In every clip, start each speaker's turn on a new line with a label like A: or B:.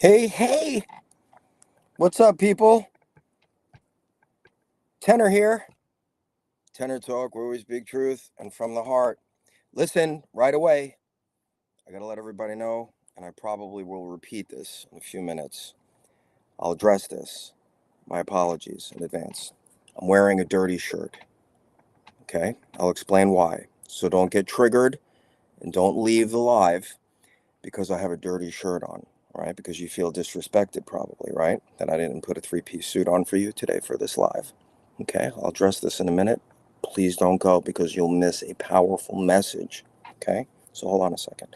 A: Hey, what's up, people? Tenor here. Tenor Talk, where we speak truth and from the heart. Listen, right away. I gotta let everybody know, and I probably will repeat this in a few minutes. I'll address this. My apologies in advance. I'm wearing a dirty shirt. Okay? I'll explain why. So don't get triggered and don't leave the live because I have a dirty shirt on. Right? Because you feel disrespected, probably, right? That I didn't put a three-piece suit on for you today for this live. Okay, I'll address this in a minute. Please don't go because you'll miss a powerful message. Okay, so hold on a second.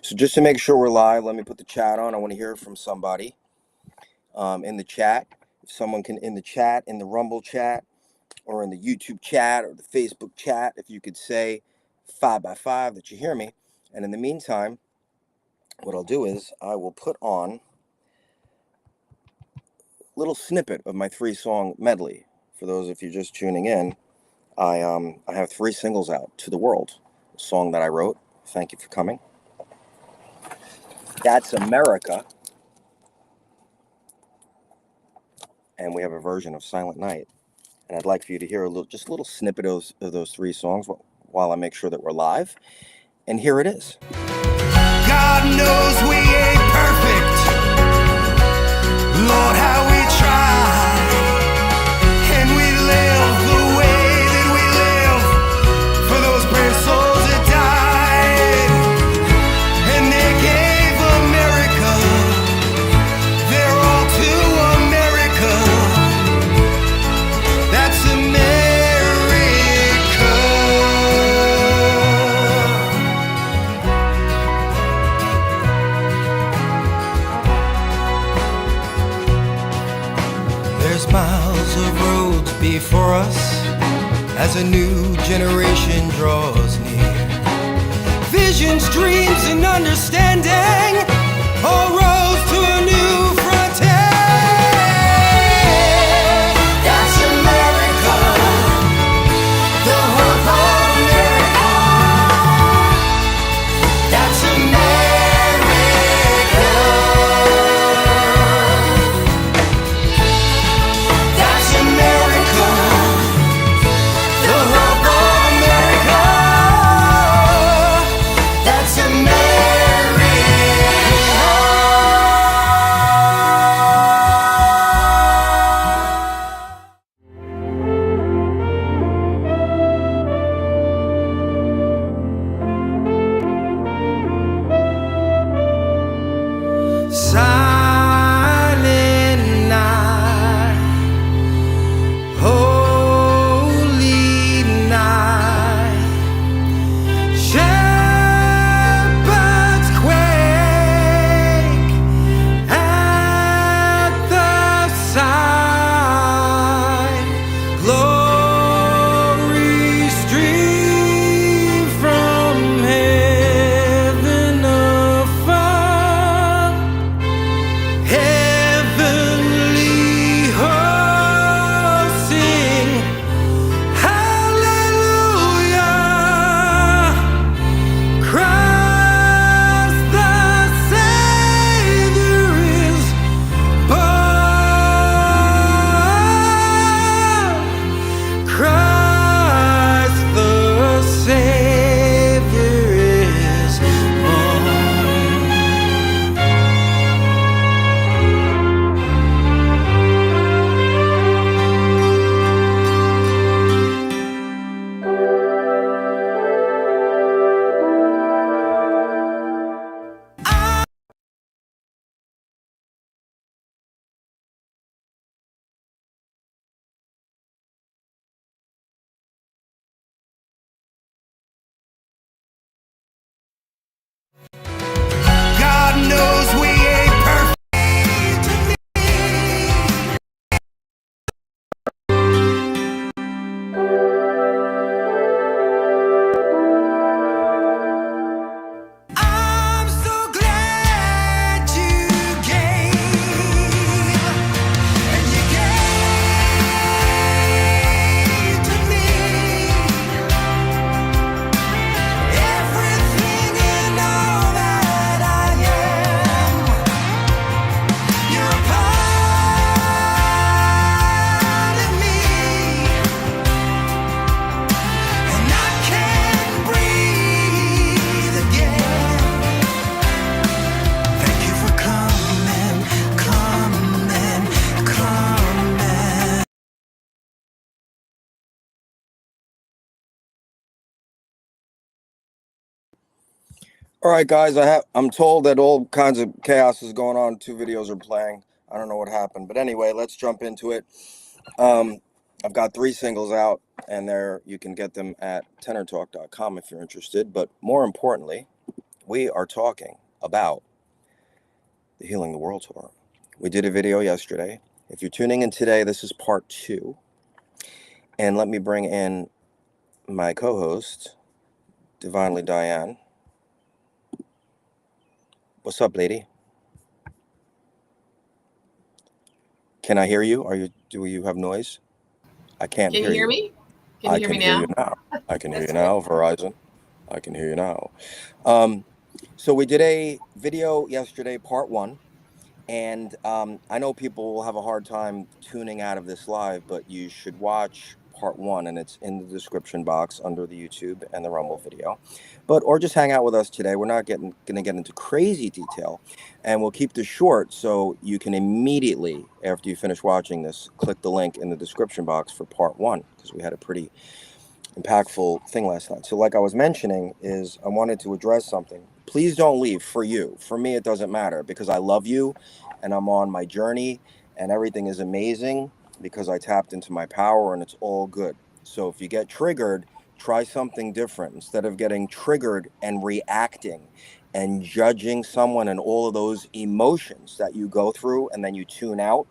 A: So just to make sure we're live, let me put the chat on. I want to hear from somebody in the chat. If someone can, in the chat, in the Rumble chat, or in the YouTube chat, or the Facebook chat, if you could say 5x5 that you hear me. And in the meantime, what I'll do is I will put on a little snippet of my 3-song medley. For those of you just tuning in, I have 3 singles out to the world. A song that I wrote. Thank you for coming. That's America. And we have a version of Silent Night. And I'd like for you to hear just a little snippet of those 3 songs while I make sure that we're live. And here it is.
B: God knows we ain't perfect. Lord, how we try. And we live the way that we live for those brave souls that died. And they gave America their all to America. That's America. There's miles of roads before us as a new generation draws near. Visions, dreams, and understanding, all roads to a new frontier. That's America, the hope of America. That's America. That's America, the hope of America. That's America.
A: All right, guys, I'm told that all kinds of chaos is going on. 2 videos are playing. I don't know what happened, but anyway, let's jump into it. I've got 3 singles out, and there you can get them at tenortalk.com if you're interested. But more importantly, we are talking about the Healing the World tour. We did a video yesterday. If you're tuning in today, this is part 2. And let me bring in my co-host, Divinely Diane. What's up, lady? Can I hear you? Do you have noise? I can't
C: Can
A: hear
C: you hear
A: you.
C: me? Can you
A: I
C: hear
A: can
C: me
A: hear
C: now?
A: you now. I can hear
C: That's
A: you now,
C: good.
A: Verizon. I can hear you now. So we did a video yesterday, part 1. And I know people will have a hard time tuning out of this live, but you should watch part 1, and it's in the description box under the YouTube and the Rumble video. Or just hang out with us today. We're not going to get into crazy detail, and we'll keep this short so you can immediately, after you finish watching this, click the link in the description box for part 1, because we had a pretty impactful thing last night. So like I was mentioning, is I wanted to address something. Please don't leave. For you. For me, it doesn't matter, because I love you and I'm on my journey and everything is amazing because I tapped into my power and it's all good. So if you get triggered, try something different. Instead of getting triggered and reacting and judging someone and all of those emotions that you go through and then you tune out,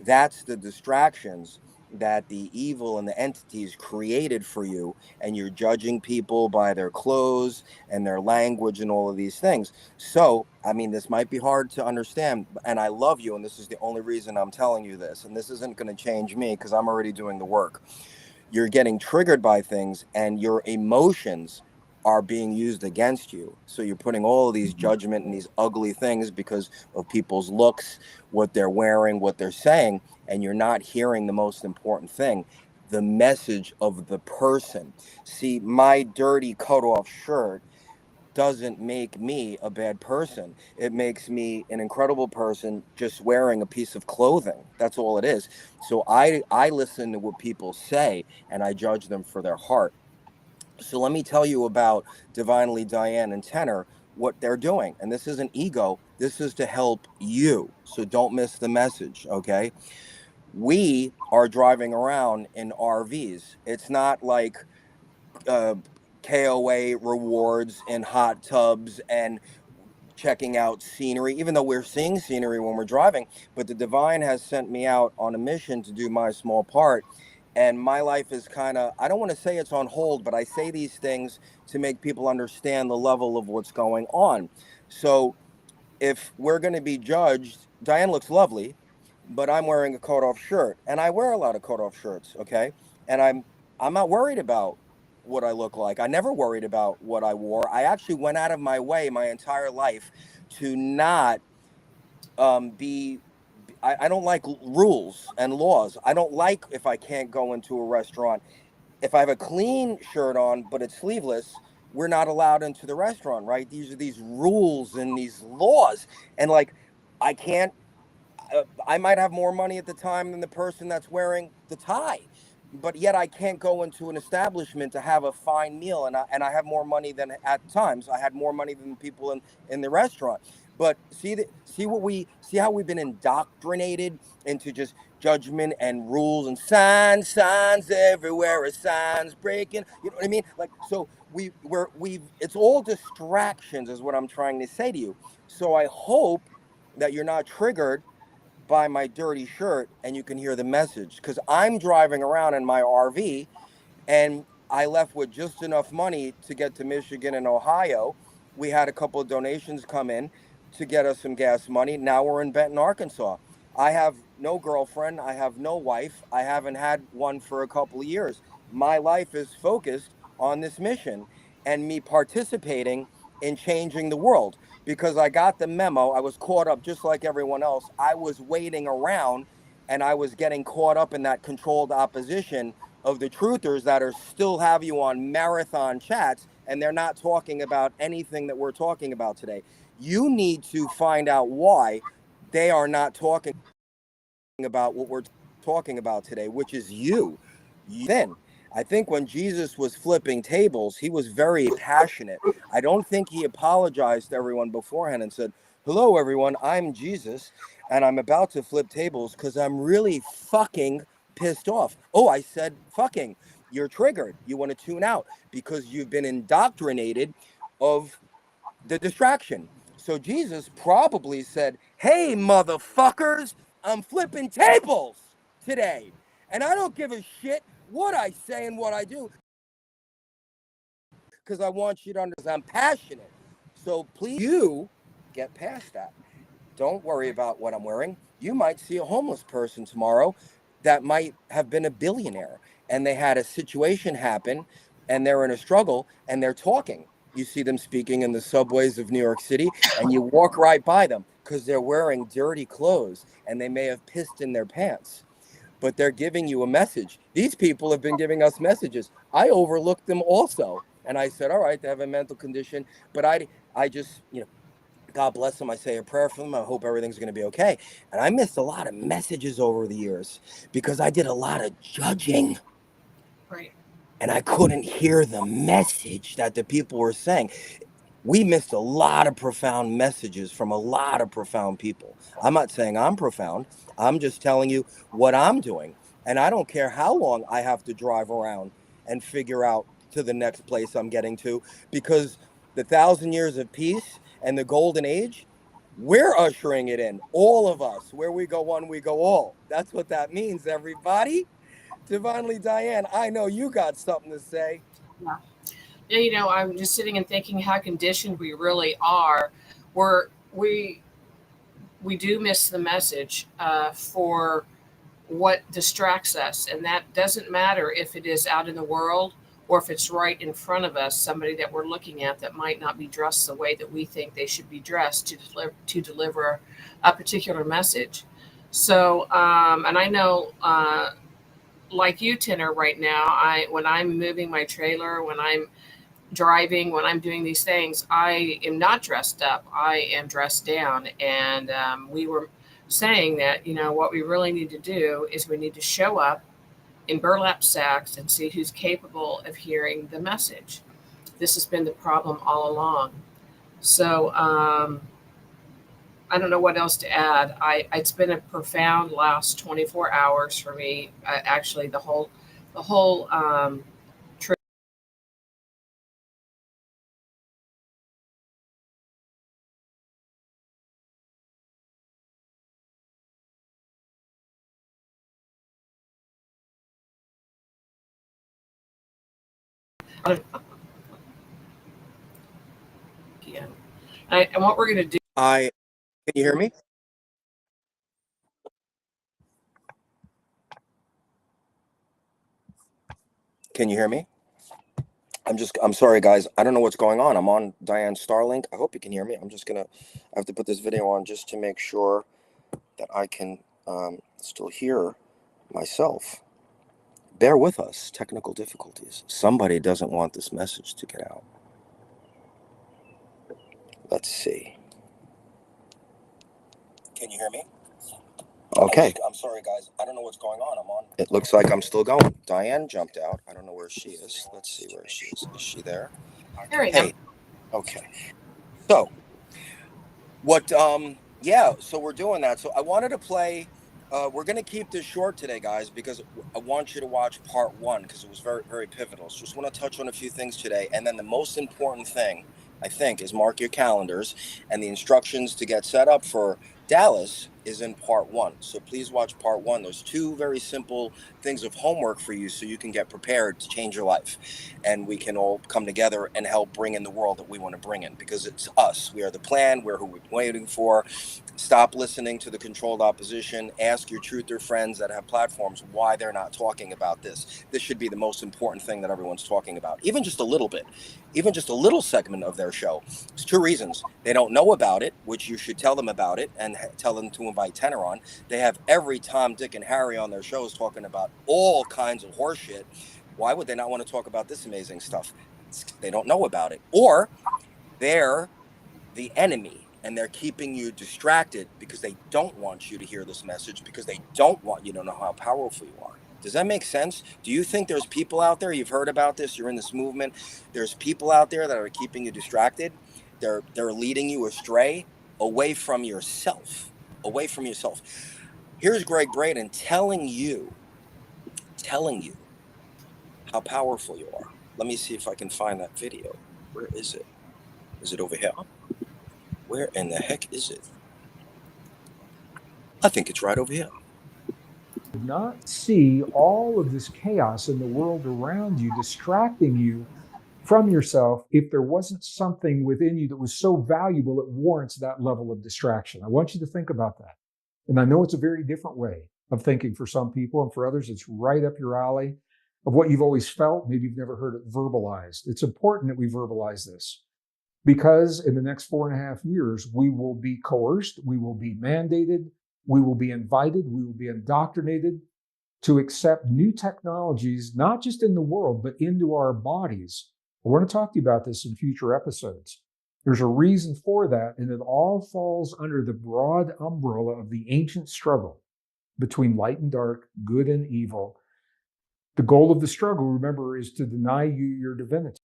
A: that's the distractions that the evil and the entities created for you, and you're judging people by their clothes and their language and all of these things. So I mean, this might be hard to understand, and I love you, and this is the only reason I'm telling you this, and this isn't going to change me because I'm already doing the work. You're getting triggered by things and your emotions are being used against you. So you're putting all of these judgment and these ugly things because of people's looks, what they're wearing, what they're saying, and you're not hearing the most important thing, the message of the person. See, my dirty cut off shirt doesn't make me a bad person. It makes me an incredible person just wearing a piece of clothing. That's all it is. So I listen to what people say and I judge them for their heart. So let me tell you about Divinely Diane and Tenor, what they're doing. And this isn't ego. This is to help you. So don't miss the message, okay? We are driving around in RVs. It's not like uh, KOA rewards in hot tubs and checking out scenery, even though we're seeing scenery when we're driving. But the divine has sent me out on a mission to do my small part. And my life is kind of, I don't want to say it's on hold, but I say these things to make people understand the level of what's going on. So if we're going to be judged, Diane looks lovely, but I'm wearing a coat off shirt, and I wear a lot of coat off shirts, okay? And I'm not worried about what I look like. I never worried about what I wore. I actually went out of my way my entire life to not be I don't like rules and laws. I don't like if I can't go into a restaurant. If I have a clean shirt on but it's sleeveless, we're not allowed into the restaurant, right? These are these rules and these laws. And like I can't I might have more money at the time than the person that's wearing the tie, but yet I can't go into an establishment to have a fine meal, and I have more money than at times I had more money than people in the restaurant. But see how we've been indoctrinated into just judgment and rules and signs everywhere, are signs breaking. You know what I mean? Like so we've it's all distractions is what I'm trying to say to you. So I hope that you're not triggered by my dirty shirt and you can hear the message, because I'm driving around in my RV and I left with just enough money to get to Michigan and Ohio. We had a couple of donations come in to get us some gas money. Now we're in Benton, Arkansas. I have no girlfriend. I have no wife. I haven't had one for a couple of years. My life is focused on this mission and me participating in changing the world, because I got the memo. I was caught up just like everyone else. I was waiting around and I was getting caught up in that controlled opposition of the truthers that are still have you on marathon chats, and they're not talking about anything that we're talking about today. You need to find out why they are not talking about what we're talking about today, which is you. Then I think when Jesus was flipping tables, he was very passionate. I don't think he apologized to everyone beforehand and said, "Hello, everyone, I'm Jesus, and I'm about to flip tables because I'm really fucking pissed off." Oh, I said fucking. You're triggered. You want to tune out because you've been indoctrinated of the distraction. So Jesus probably said, "Hey, motherfuckers, I'm flipping tables today. And I don't give a shit what I say and what I do because I want you to understand I'm passionate. So please, you get past that. Don't worry about what I'm wearing. You might see a homeless person tomorrow that might have been a billionaire and they had a situation happen and they're in a struggle and they're talking. You see them speaking in the subways of New York City and you walk right by them because they're wearing dirty clothes and they may have pissed in their pants, but they're giving you a message. These people have been giving us messages. I overlooked them also. And I said, all right, they have a mental condition, but I just, God bless them. I say a prayer for them. I hope everything's going to be okay. And I missed a lot of messages over the years because I did a lot of judging.
C: Right.
A: And I couldn't hear the message that the people were saying. We missed a lot of profound messages from a lot of profound people. I'm not saying I'm profound. I'm just telling you what I'm doing. And I don't care how long I have to drive around and figure out to the next place I'm getting to, because the 1,000 years of peace and the golden age, we're ushering it in. All of us. Where we go one, we go all. That's what that means, everybody. Divinely Diane, I know you got something to say.
C: Yeah. I'm just sitting and thinking how conditioned we really are. We're we do miss the message for what distracts us, and that doesn't matter if it is out in the world or if it's right in front of us, somebody that we're looking at that might not be dressed the way that we think they should be dressed to deliver a particular message. So, and I know, like you, Tenor, right now, when I'm moving my trailer, when I'm driving, when I'm doing these things, I am not dressed up. I am dressed down. And we were saying that, what we really need to do is we need to show up in burlap sacks and see who's capable of hearing the message. This has been the problem all along. So I don't know what else to add. It's been a profound last 24 hours for me. Actually, the whole trip. Again. And what we're going to do.
A: Can you hear me? Can you hear me? I'm sorry, guys. I don't know what's going on. I'm on Diane's Starlink. I hope you can hear me. I have to put this video on just to make sure that I can still hear myself. Bear with us. Technical difficulties. Somebody doesn't want this message to get out. Let's see. Can you hear me? Okay. I'm sorry, guys. I don't know what's going on. It looks like I'm still going. Diane jumped out. I don't know where she is. Let's see where she is. Is she there?
C: There we
A: Hey. Okay. So, so we're doing that. So I wanted to play. We're going to keep this short today, guys, because I want you to watch part one because it was very, very pivotal. So just want to touch on a few things today. And then the most important thing, I think, is mark your calendars, and the instructions to get set up for Dallas is in part one. So please watch part one. There's two very simple things of homework for you so you can get prepared to change your life. And we can all come together and help bring in the world that we want to bring in, because it's us. We are the plan. We're who we're waiting for. Stop listening to the controlled opposition. Ask your truther friends that have platforms why they're not talking about this. This should be the most important thing that everyone's talking about, even just a little bit, even just a little segment of their show. It's two reasons. They don't know about it, which you should tell them about it and tell them to invite Tenor on. They have every Tom, Dick, and Harry on their shows talking about all kinds of horseshit. Why would they not want to talk about this amazing stuff? They don't know about it. Or they're the enemy and they're keeping you distracted because they don't want you to hear this message, because they don't want you to know how powerful you are. Does that make sense? Do you think there's people out there, you've heard about this, you're in this movement, there's people out there that are keeping you distracted? They're leading you astray, away from yourself. Away from yourself. Here's Greg Braden telling you how powerful you are. Let me see if I can find that video. Where is it? Is it over here? Where in the heck is it? I think it's right over here.
D: Not see all of this chaos in the world around you distracting you from yourself if there wasn't something within you that was so valuable it warrants that level of distraction. I want you to think about that. And I know it's a very different way of thinking for some people, and for others, it's right up your alley of what you've always felt. Maybe you've never heard it verbalized. It's important that we verbalize this because in the next 4.5 years, we will be coerced, we will be mandated, we will be invited, we will be indoctrinated to accept new technologies, not just in the world, but into our bodies. I want to talk to you about this in future episodes. There's a reason for that, and it all falls under the broad umbrella of the ancient struggle between light and dark, good and evil. The goal of the struggle, remember, is to deny you your divinity.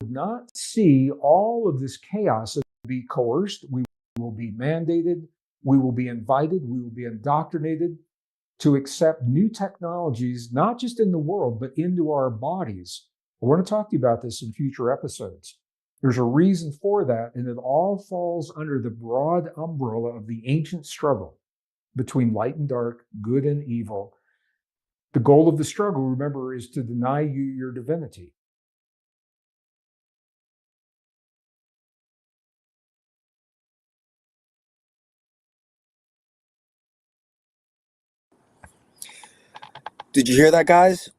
D: Not see all of this chaos and be coerced. We will be mandated. We will be invited. We will be indoctrinated to accept new technologies, not just in the world, but into our bodies. I want to talk to you about this in future episodes. There's a reason for that, and it all falls under the broad umbrella of the ancient struggle between light and dark, good and evil. The goal of the struggle, remember, is to deny you your divinity.
A: Did you hear that, guys?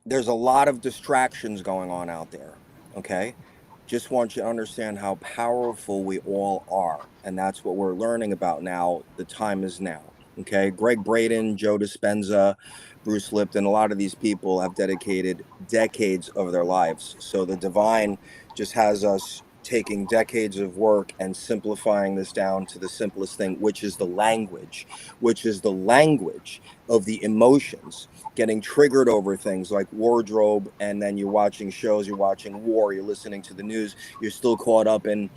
A: There's a lot of distractions going on out there, okay? Just want you to understand how powerful we all are. And that's what we're learning about now. The time is now, okay? Greg Braden, Joe Dispenza, Bruce Lipton, a lot of these people have dedicated decades of their lives. So the divine just has us taking decades of work and simplifying this down to the simplest thing, which is the language of the emotions, getting triggered over things like wardrobe, and then you're watching shows, you're watching war, you're listening to the news, you're still caught up in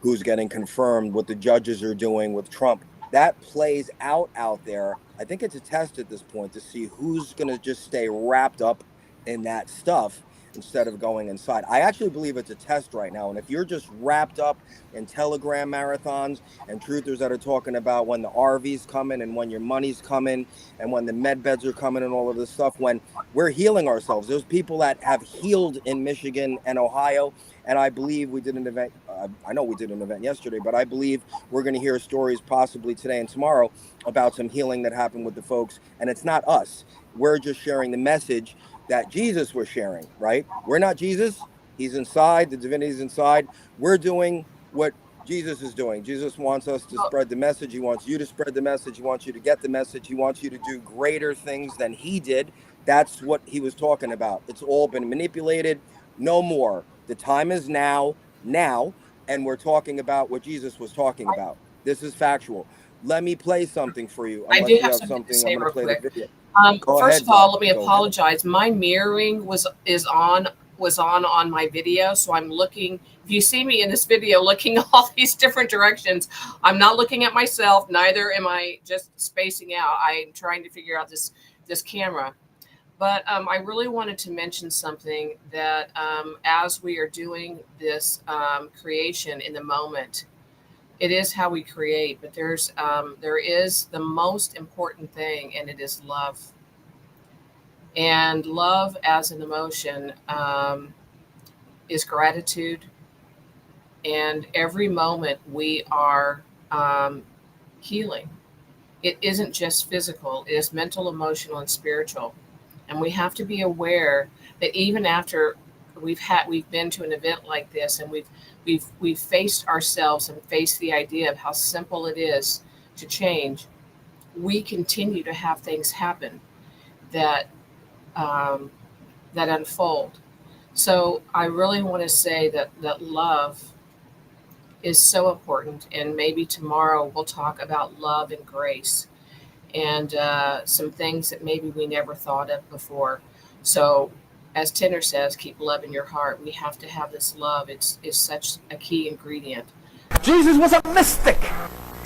A: who's getting confirmed, what the judges are doing with Trump. That plays out there. I think it's a test at this point to see who's going to just stay wrapped up in that stuff instead of going inside. I actually believe it's a test right now. And if you're just wrapped up in Telegram marathons and truthers that are talking about when the RV's coming and when your money's coming and when the med beds are coming and all of this stuff, when we're healing ourselves, there's people that have healed in Michigan and Ohio. And I believe we did an event. I know we did an event yesterday, but I believe we're going to hear stories possibly today and tomorrow about some healing that happened with the folks. And it's not us. We're just sharing the message that Jesus was sharing, right? We're not Jesus. He's inside. The divinity is inside. We're doing what Jesus is doing. Jesus wants us to spread the message. He wants you to spread the message. He wants you to get the message. He wants you to do greater things than he did. That's what he was talking about. It's all been manipulated. No more. The time is now, and we're talking about what Jesus was talking about. This is factual. Let me play something for you.
C: I do have something to say real quick. First of all, let me apologize. My mirroring was on my video, so I'm looking. If you see me in this video looking all these different directions, I'm not looking at myself. Neither am I just spacing out. I'm trying to figure out this camera. But I really wanted to mention something that as we are doing this creation in the moment, it is how we create, but there is the most important thing, and it is love. And love as an emotion is gratitude. And every moment we are healing. It isn't just physical, it is mental, emotional, and spiritual. And we have to be aware that even after we've been to an event like this, and we've faced ourselves and faced the idea of how simple it is to change, we continue to have things happen that unfold. So I really want to say that love is so important. And maybe tomorrow we'll talk about love and grace and some things that maybe we never thought of before. So, as Tenor says, keep love in your heart. We have to have this love. It's such a key ingredient.
E: Jesus was a mystic.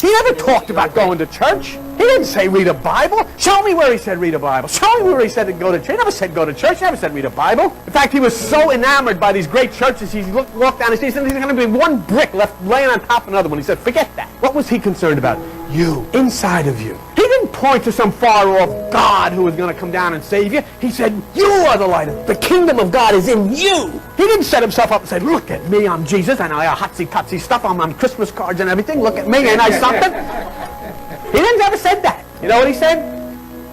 E: He never talked about going to church. He didn't say read a Bible. Show me where he said read a Bible. Show me where he said to go to church. He never said go to church. He never said read a Bible. In fact, he was so enamored by these great churches, he walked down the street and there's going to be one brick left laying on top of another one. He said, forget that. What was he concerned about? You, inside of you. He didn't point to some far-off God who was going to come down and save you. He said, you are the light. The kingdom of God is in you. He didn't set himself up and say, look at me, I'm Jesus, and I hotsy-totsy stuff. I'm on Christmas cards and everything. Look at me, ain't I something? He didn't ever said that. You know what he said?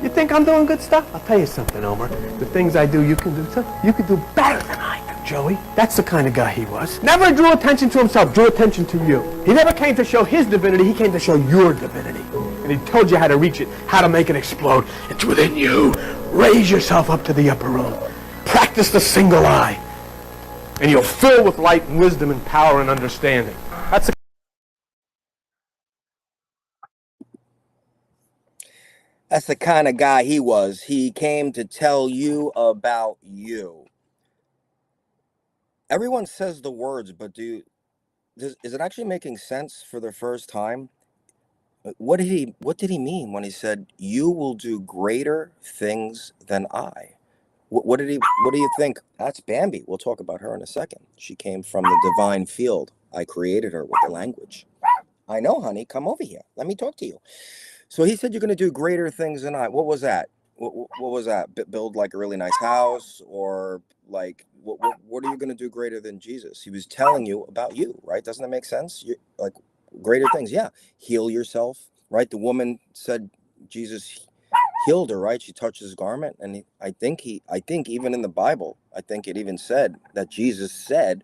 E: You think I'm doing good stuff? I'll tell you something, Omer. The things I do, you can do too. You can do better than I do, Joey. That's the kind of guy he was. Never drew attention to himself, drew attention to you. He never came to show his divinity, he came to show your divinity. And he told you how to reach it, how to make it explode. It's within you. Raise yourself up to the upper room. Practice the single eye. And you'll fill with light and wisdom and power and understanding. That's the
A: That's the kind of guy he was. He came to tell you about you. Everyone says the words, but is it actually making sense for the first time? What did he mean when he said, you will do greater things than I? What do you think? That's Bambi. We'll talk about her in a second. She came from the divine field. I created her with the language. I know, honey. Come over here. Let me talk to you. So he said, you're going to do greater things than I. What was that? What was that? Build like a really nice house, or like, what are you going to do greater than Jesus? He was telling you about you, right? Doesn't that make sense? Like greater things. Yeah. Heal yourself, right? The woman said Jesus healed her, right? She touched his garment. And I think even in the Bible, I think it even said that Jesus said,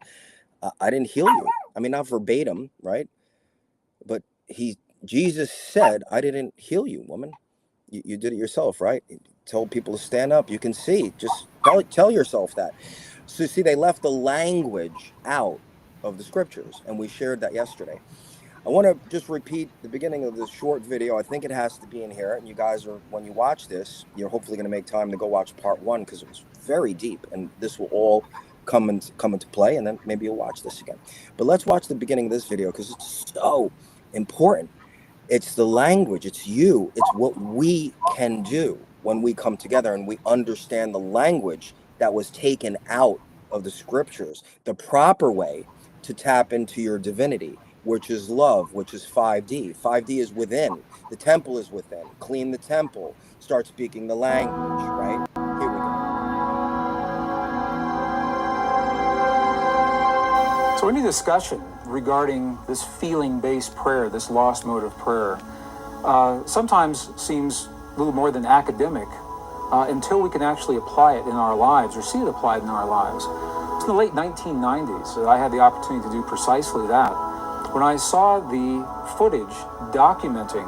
A: I didn't heal you. I mean, not verbatim, right? But Jesus said, I didn't heal you, woman. You did it yourself, right? He told people to stand up. You can see. Just tell yourself that. So see, they left the language out of the scriptures, and we shared that yesterday. I want to just repeat the beginning of this short video. I think it has to be in here. And you guys when you watch this, you're hopefully going to make time to go watch part 1, because it was very deep, and this will all come into play, and then maybe you'll watch this again. But let's watch the beginning of this video, because it's so important. It's the language, it's you, it's what we can do when we come together and we understand the language that was taken out of the scriptures, the proper way to tap into your divinity, which is love, which is 5D. 5D is within, the temple is within. Clean the temple, start speaking the language, right? Here we go.
F: So any discussion regarding this feeling-based prayer, this lost mode of prayer, sometimes seems a little more than academic until we can actually apply it in our lives or see it applied in our lives. It's in the late 1990s that I had the opportunity to do precisely that, when I saw the footage documenting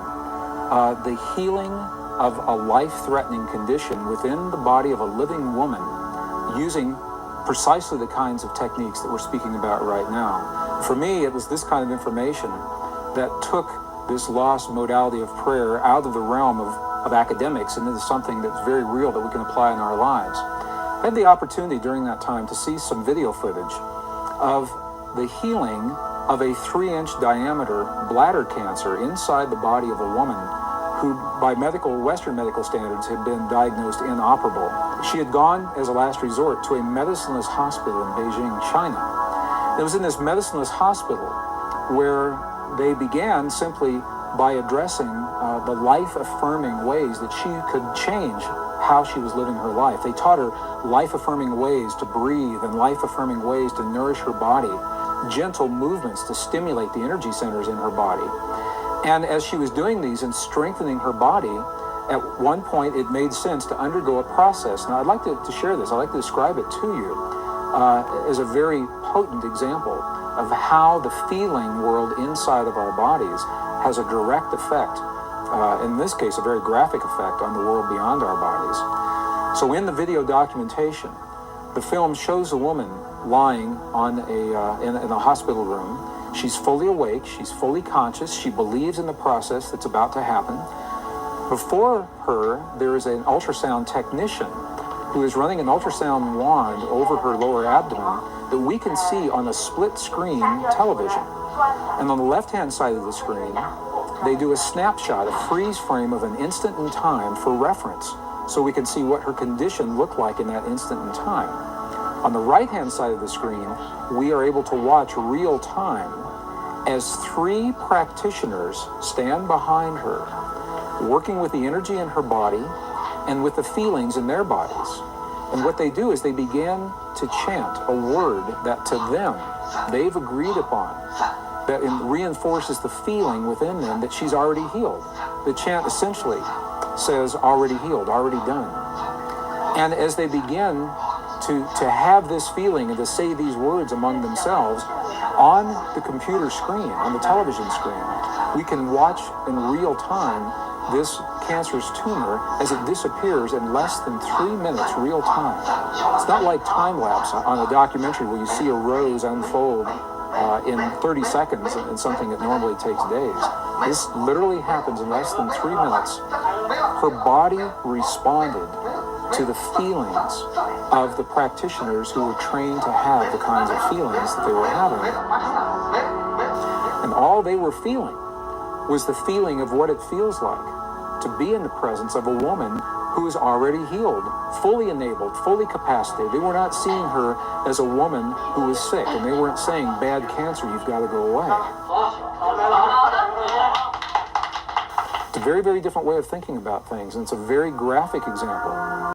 F: the healing of a life-threatening condition within the body of a living woman using precisely the kinds of techniques that we're speaking about right now. For me, it was this kind of information that took this lost modality of prayer out of the realm of academics and into something that's very real that we can apply in our lives. I had the opportunity during that time to see some video footage of the healing of a 3-inch diameter bladder cancer inside the body of a woman who, by Western medical standards, had been diagnosed inoperable. She had gone, as a last resort, to a medicineless hospital in Beijing, China. It was in this medicineless hospital where they began simply by addressing the life-affirming ways that she could change how she was living her life. They taught her life-affirming ways to breathe and life-affirming ways to nourish her body, gentle movements to stimulate the energy centers in her body. And as she was doing these and strengthening her body, at one point it made sense to undergo a process. Now I'd like to share this, I'd like to describe it to you as a very potent example of how the feeling world inside of our bodies has a direct effect, in this case a very graphic effect, on the world beyond our bodies. So in the video documentation, the film shows a woman lying on in a hospital room She's fully awake, she's fully conscious, she believes in the process that's about to happen. Before her, there is an ultrasound technician who is running an ultrasound wand over her lower abdomen that we can see on a split screen television. And on the left-hand side of the screen, they do a snapshot, a freeze frame of an instant in time for reference, so we can see what her condition looked like in that instant in time. On the right-hand side of the screen, we are able to watch real time as 3 practitioners stand behind her, working with the energy in her body and with the feelings in their bodies. And what they do is they begin to chant a word that to them they've agreed upon, that reinforces the feeling within them that she's already healed. The chant essentially says already healed, already done. And as they begin to have this feeling and to say these words among themselves, on the computer screen, on the television screen, we can watch in real time this cancerous tumor as it disappears in less than 3 minutes real time. It's not like time lapse on a documentary where you see a rose unfold in 30 seconds in something that normally takes days. This literally happens in less than 3 minutes. Her body responded to the feelings of the practitioners who were trained to have the kinds of feelings that they were having. And all they were feeling was the feeling of what it feels like to be in the presence of a woman who is already healed, fully enabled, fully capacitated. They were not seeing her as a woman who was sick, and they weren't saying, bad cancer, you've got to go away. It's a very, very different way of thinking about things, and it's a very graphic example.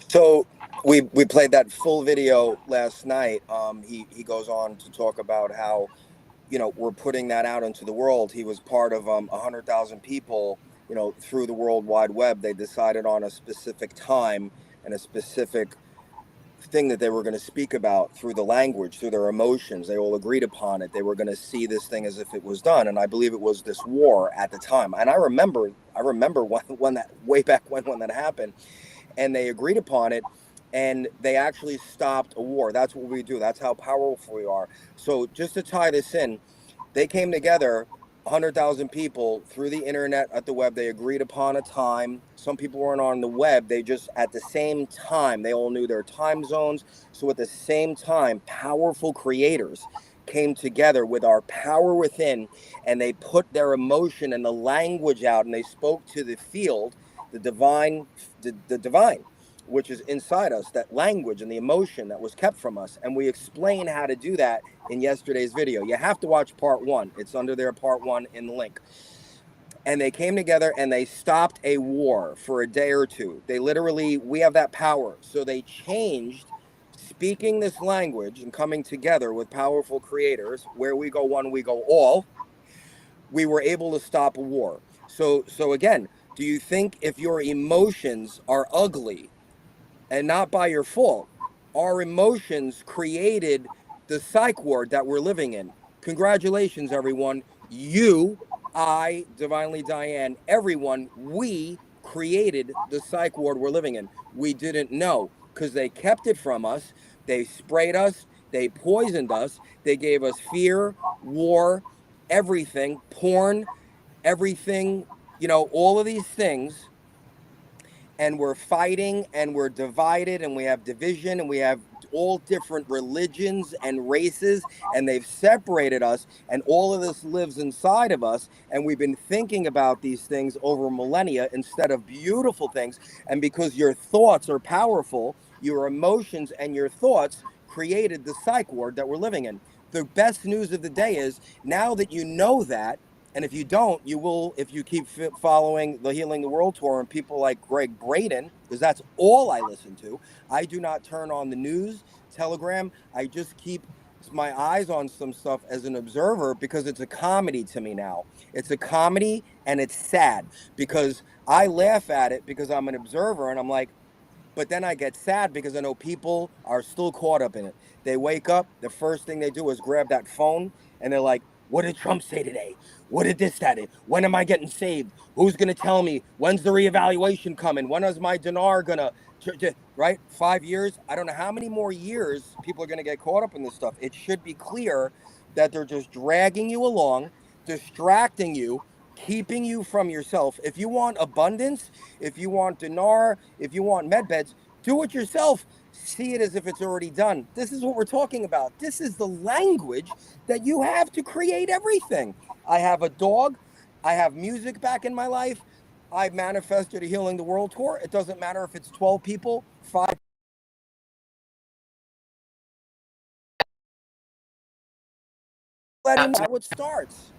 A: So we played that full video last night. He goes on to talk about how, we're putting that out into the world. He was part of 100,000 people, through the World Wide Web. They decided on a specific time and a specific thing that they were going to speak about through the language, through their emotions. They all agreed upon it. They were going to see this thing as if it was done. And I believe it was this war at the time. And I remember when that, way back when that happened. And they agreed upon it, and they actually stopped a war. That's what we do. That's how powerful we are. So just to tie this in, they came together, 100,000 people through the internet at the web. They agreed upon a time. Some people weren't on the web. They just, at the same time, they all knew their time zones. So at the same time, powerful creators came together with our power within, and they put their emotion and the language out, and they spoke to the field, the divine, which is inside us, that language and the emotion that was kept from us. And we explain how to do that in yesterday's video. You have to watch part 1. It's under there, part 1 in the link. And they came together and they stopped a war for a day or two. They literally, we have that power. So they changed speaking this language and coming together with powerful creators. Where we go one, we go all. We were able to stop a war. So again, do you think if your emotions are ugly and not by your fault, our emotions created the psych ward that we're living in? Congratulations, everyone. You, I, Divinely Diane, everyone, we created the psych ward we're living in. We didn't know because they kept it from us. They sprayed us. They poisoned us. They gave us fear, war, everything, porn, everything, all of these things. And we're fighting and we're divided and we have division and we have all different religions and races, and they've separated us, and all of this lives inside of us, and we've been thinking about these things over millennia instead of beautiful things. And because your thoughts are powerful, your emotions and your thoughts created the psych ward that we're living in. The best news of the day is, now that you know that, and if you don't, you will, if you keep following the Healing the World Tour and people like Greg Braden, because that's all I listen to. I do not turn on the news, Telegram. I just keep my eyes on some stuff as an observer, because it's a comedy to me now. It's a comedy, and it's sad because I laugh at it because I'm an observer, and I'm like, but then I get sad because I know people are still caught up in it. They wake up, the first thing they do is grab that phone, and they're like, What did Trump say today? What did this, that? When am I getting saved? Who's going to tell me? When's the reevaluation coming? When is my dinar going to, right? 5 years? I don't know how many more years people are going to get caught up in this stuff. It should be clear that they're just dragging you along, distracting you, keeping you from yourself. If you want abundance, if you want dinar, if you want med beds, do it yourself. See it as if it's already done. This is what we're talking about. This is the language that you have to create everything. I have a dog. I have music back in my life. I manifested a Healing the World tour. It doesn't matter if it's 12 people, 5. Letting how it starts.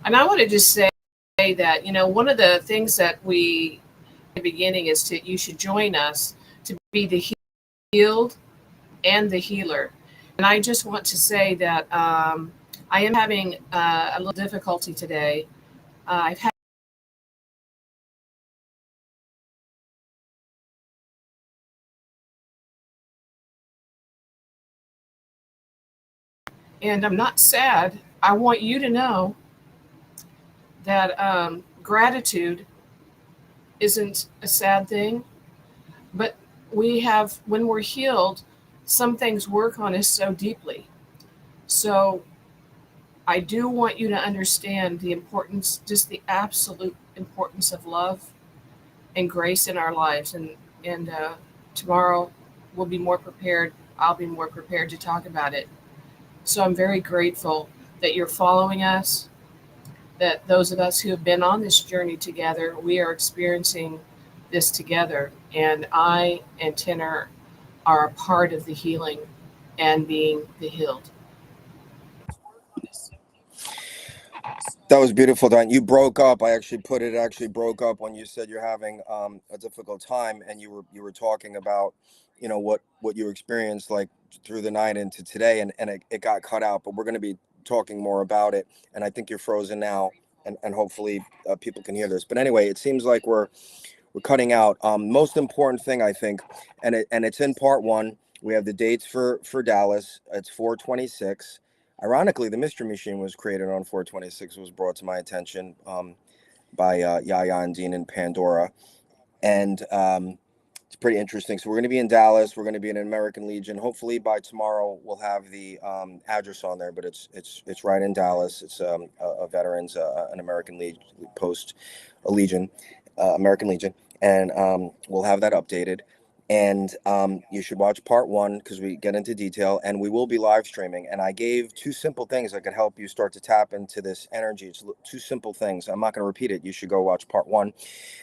C: And I want to just say that, one of the things that we at the beginning is you should join us to be the healed and the healer. And I just want to say that I am having a little difficulty today. I've had and I'm not sad. I want you to know that gratitude isn't a sad thing, but when we're healed, some things work on us so deeply. So I do want you to understand the importance, just the absolute importance of love and grace in our lives. And tomorrow we'll be more prepared. I'll be more prepared to talk about it. So I'm very grateful that you're following us, that those of us who have been on this journey together, we are experiencing this together. And I and Tenor are a part of the healing and being the healed.
A: That was beautiful, Don. You broke up. I actually put it actually broke up when you said you're having a difficult time, and you were talking about, what you experienced like through the night into today, and it got cut out. But we're going to be talking more about it, and I think you're frozen now, and hopefully people can hear this. But anyway, it seems like we're cutting out. Most important thing, I think, and it's in part one. We have the dates for Dallas. It's 4/26. Ironically, the Mystery Machine was created on 4/26. Was brought to my attention by Yaya and Dean and Pandora, and it's pretty interesting. So we're going to be in Dallas. We're going to be in American Legion. Hopefully by tomorrow we'll have the address on there. But it's right in Dallas. It's a veterans, an American Legion post, a Legion, American Legion, and we'll have that updated. And you should watch part one because we get into detail, and we will be live streaming. And I gave 2 simple things that could help you start to tap into this energy. It's 2 simple things. I'm not going to repeat it. You should go watch part one,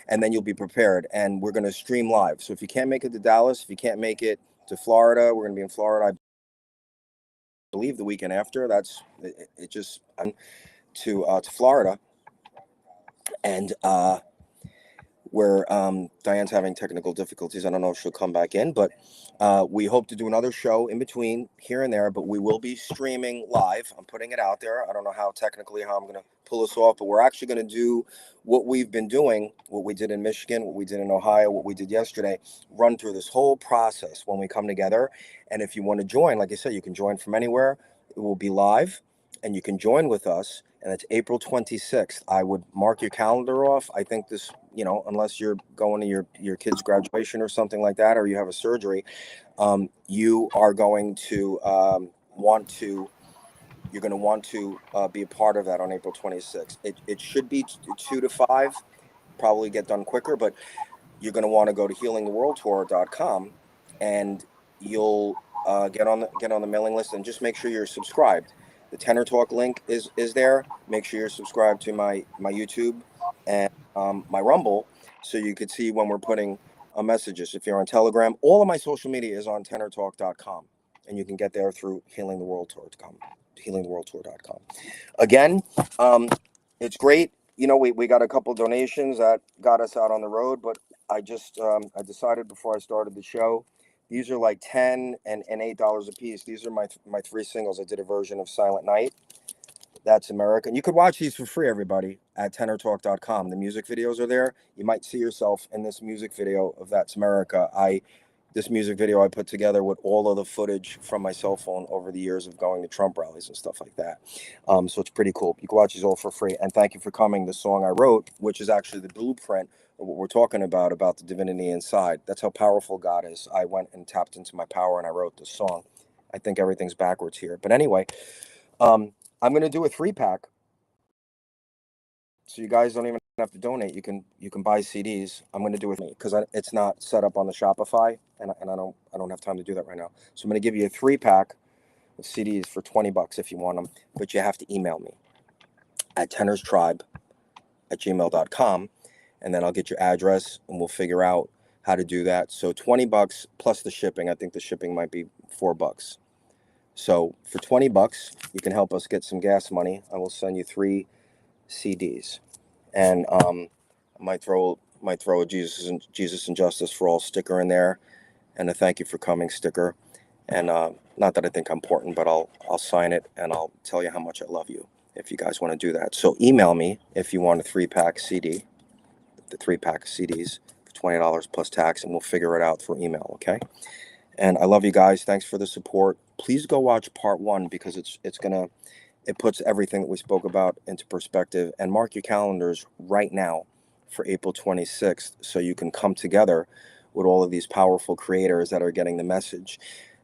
A: and then you'll be prepared. And we're going to stream live. So if you can't make it to Dallas, if you can't make it to Florida, we're going to be in Florida, I believe, the weekend after. That's it. Just to Florida, and where Diane's having technical difficulties. I don't know if she'll come back in, but we hope to do another show in between here and there, but we will be streaming live. I'm putting it out there. I don't know how I'm going to pull this off, but we're actually going to do what we've been doing, what we did in Michigan, what we did in Ohio, what we did yesterday, run through this whole process when we come together. And if you want to join, like I said, you can join from anywhere. It will be live, and you can join with us. And it's April 26th. I would mark your calendar off. I think this, unless you're going to your kid's graduation or something like that, or you have a surgery, you are going to want to be a part of that on April 26th. It should be 2 to 5, probably get done quicker, but you're going to want to go to healingtheworldtour.com, and you'll get on the mailing list, and just make sure you're subscribed. The Tenor Talk link is there. Make sure you're subscribed to my YouTube and my Rumble, so you could see when we're putting messages. If you're on Telegram, all of my social media is on tenortalk.com, and you can get there through healingtheworldtour.com. Again, it's great. We got a couple donations that got us out on the road, but I just I decided before I started the show. These are like $10 and $8 a piece. These are my 3 singles. I did a version of Silent Night. That's American. You could watch these for free, everybody, at tenortalk.com. The music videos are there. You might see yourself in this music video of That's America. I this music video I put together with all of the footage from my cell phone over the years of going to Trump rallies and stuff like that. So it's pretty cool. You can watch these all for free. And thank you for coming. The song I wrote, which is actually the blueprint of what we're talking about the divinity inside. That's how powerful God is. I went and tapped into my power and I wrote this song. I think everything's backwards here. But anyway, I'm going to do a 3-pack. So you guys don't even have to donate. You can buy CDs. I'm going to do it because it's not set up on the Shopify, and I don't have time to do that right now. So I'm going to give you a 3-pack of CDs for $20 if you want them, but you have to email me at tenorstribe@gmail.com, and then I'll get your address and we'll figure out how to do that. So $20 plus the shipping. I think the shipping might be $4. So for $20, you can help us get some gas money. I will send you 3 CDs, and I might throw a Jesus and Justice for All sticker in there, and a thank you for coming sticker. And not that I think I'm important, but I'll sign it and I'll tell you how much I love you if you guys want to do that. So email me if you want a 3-pack CD, the 3-pack of CDs for $20 plus tax, and we'll figure it out for email. Okay. And I love you guys. Thanks for the support. Please go watch part 1 because it puts everything that we spoke about into perspective. And mark your calendars right now for April 26th so you can come together with all of these powerful creators that are getting the message.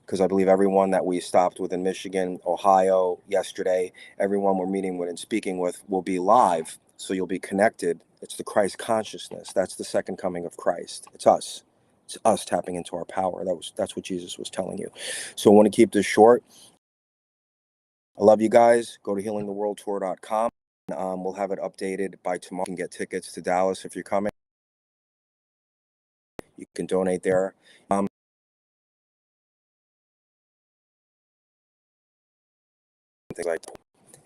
A: Because I believe everyone that we stopped with in Michigan, Ohio, yesterday, everyone we're meeting with and speaking with will be live. So you'll be connected. It's the Christ consciousness. That's the second coming of Christ. It's us. It's us tapping into our power. That's what Jesus was telling you. So I want to keep this short. I love you guys. Go to healingtheworldtour.com. We'll have it updated by tomorrow. You can get tickets to Dallas if you're coming. You can donate there. Things like that.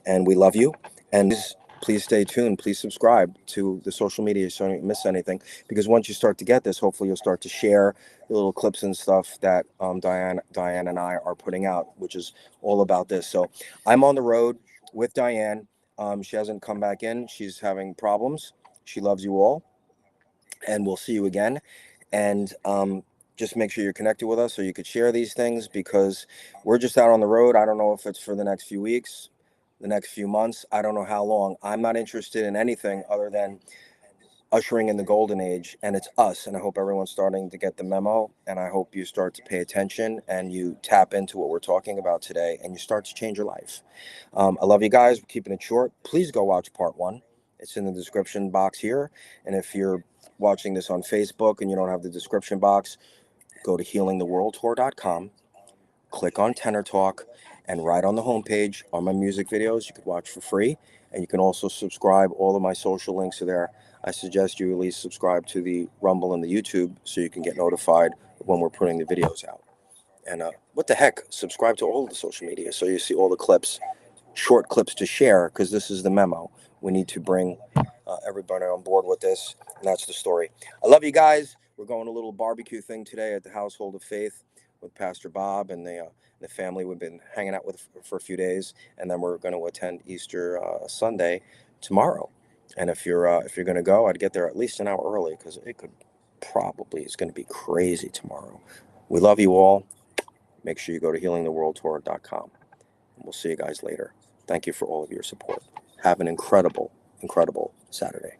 A: And we love you. And please stay tuned. Please subscribe to the social media so you don't miss anything. Because once you start to get this, hopefully you'll start to share the little clips and stuff that Diane and I are putting out, which is all about this. So I'm on the road with Diane. She hasn't come back in. She's having problems. She loves you all. And we'll see you again. And just make sure you're connected with us so you could share these things, because we're just out on the road. I don't know if it's for the next few weeks, the next few months. I don't know how long. I'm not interested in anything other than ushering in the golden age, and it's us. And I hope everyone's starting to get the memo, and I hope you start to pay attention and you tap into what we're talking about today, and you start to change your life. I love you guys. We're keeping it short. Please go watch part 1. It's in the description box here. And if you're watching this on Facebook and you don't have the description box, go to healingtheworldtour.com, click on Tenor Talk, and right on the homepage are my music videos you could watch for free. And you can also subscribe. All of my social links are there. I suggest you at least subscribe to the Rumble and the YouTube so you can get notified when we're putting the videos out. And what the heck, subscribe to all of the social media so you see all the clips, short clips to share, because this is the memo. We need to bring everybody on board with this, and that's the story. I love you guys. We're going to a little barbecue thing today at the Household of Faith with Pastor Bob and the family we've been hanging out with for a few days, and then we're going to attend Easter Sunday tomorrow. And if you're going to go, I'd get there at least an hour early, because it's going to be crazy tomorrow. We love you all. Make sure you go to healingtheworldtour.com. We'll see you guys later. Thank you for all of your support. Have an incredible, incredible Saturday.